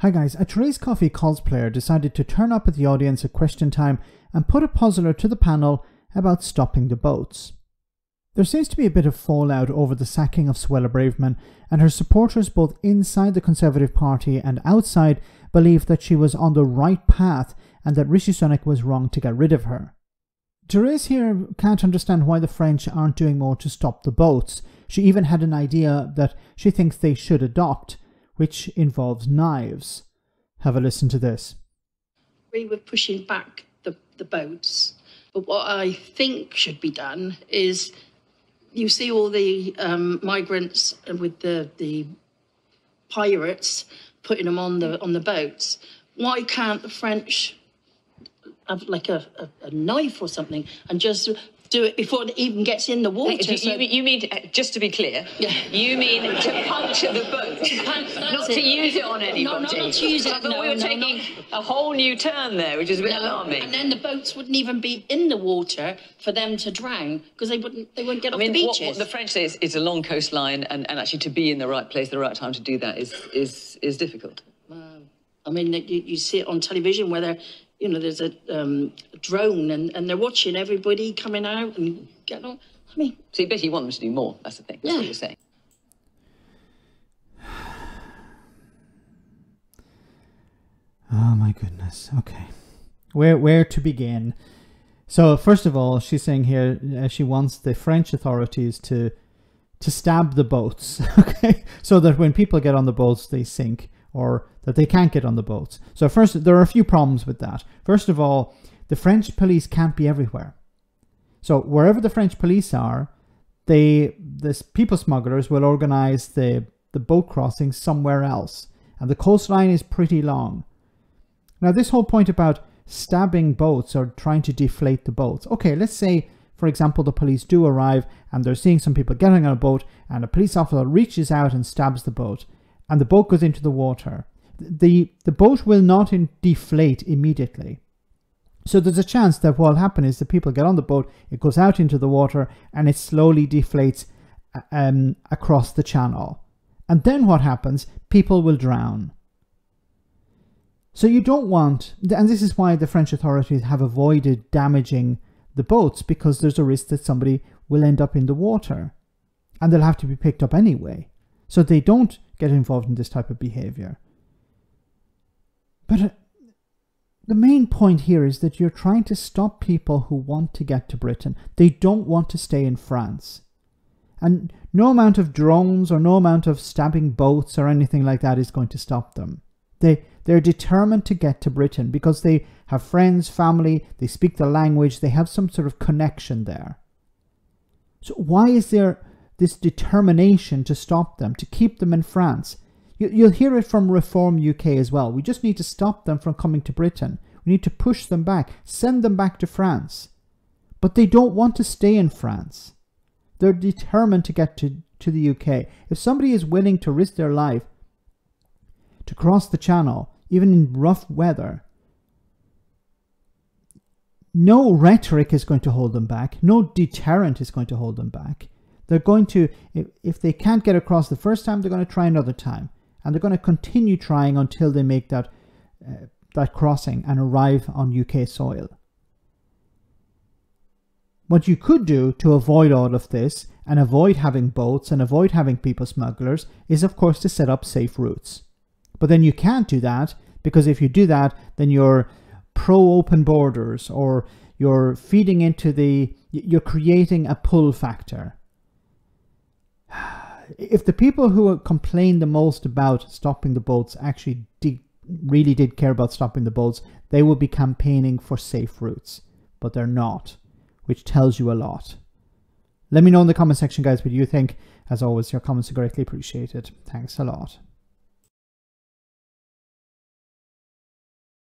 Hi guys, a Therese Coffey cosplayer decided to turn up at the audience at question time and put a puzzler to the panel about stopping the boats. There seems to be a bit of fallout over the sacking of Suella Braverman, and her supporters both inside the Conservative Party and outside believe that she was on the right path and that Rishi Sunak was wrong to get rid of her. Therese here can't understand why the French aren't doing more to stop the boats. She even had an idea that she thinks they should adopt, which involves knives. Have a listen to this. We were pushing back the boats, but what I think should be done is, you see all the migrants with the pirates putting them on the boats. Why can't the French have like a knife or something and just do it before it even gets in the water? You mean, just to be clear, yeah. You mean to puncture the boat, not to use it on anybody? Not to use it. I thought we were taking a whole new turn there, which is a bit alarming. And then the boats wouldn't even be in the water for them to drown, because they wouldn't get off the beaches. What the French say is it's a long coastline, and actually to be in the right place at the right time to do that is difficult. I mean, you see it on television where they're, you know, there's a drone and they're watching everybody coming out and getting on. I mean... So you basically want them to do more, that's the thing. That's what you're saying. Oh my goodness. Okay. Where to begin? So first of all, she's saying here she wants the French authorities to stab the boats, okay? So that when people get on the boats, they sink, or that they can't get on the boats. So first, there are a few problems with that. First of all, the French police can't be everywhere. So wherever the French police are, the people smugglers will organize the boat crossing somewhere else. And the coastline is pretty long. Now, this whole point about stabbing boats or trying to deflate the boats. Okay, let's say, for example, the police do arrive and they're seeing some people getting on a boat, and a police officer reaches out and stabs the boat, and the boat goes into the water. The boat will not deflate immediately. So there's a chance that what will happen is the people get on the boat, it goes out into the water, and it slowly deflates across the channel. And then what happens? People will drown. So you don't want, and this is why the French authorities have avoided damaging the boats, because there's a risk that somebody will end up in the water and they'll have to be picked up anyway. So they don't get involved in this type of behavior. But the main point here is that you're trying to stop people who want to get to Britain. They don't want to stay in France. And no amount of drones or no amount of stabbing boats or anything like that is going to stop them. They're determined to get to Britain because they have friends, family, they speak the language, they have some sort of connection there. So why is there this determination to stop them, to keep them in France? You'll hear it from Reform UK as well. We just need to stop them from coming to Britain. We need to push them back, send them back to France. But they don't want to stay in France. They're determined to get to the UK. If somebody is willing to risk their life to cross the channel, even in rough weather, no rhetoric is going to hold them back. No deterrent is going to hold them back. They're going to, if they can't get across the first time, they're going to try another time. And they're going to continue trying until they make that crossing and arrive on UK soil. What you could do to avoid all of this and avoid having boats and avoid having people smugglers is, of course, to set up safe routes. But then you can't do that, because if you do that, then you're pro-open borders, or you're feeding into you're creating a pull factor. If the people who complain the most about stopping the boats actually really did care about stopping the boats, they would be campaigning for safe routes. But they're not, which tells you a lot. Let me know in the comment section, guys, what you think. As always, your comments are greatly appreciated. Thanks a lot.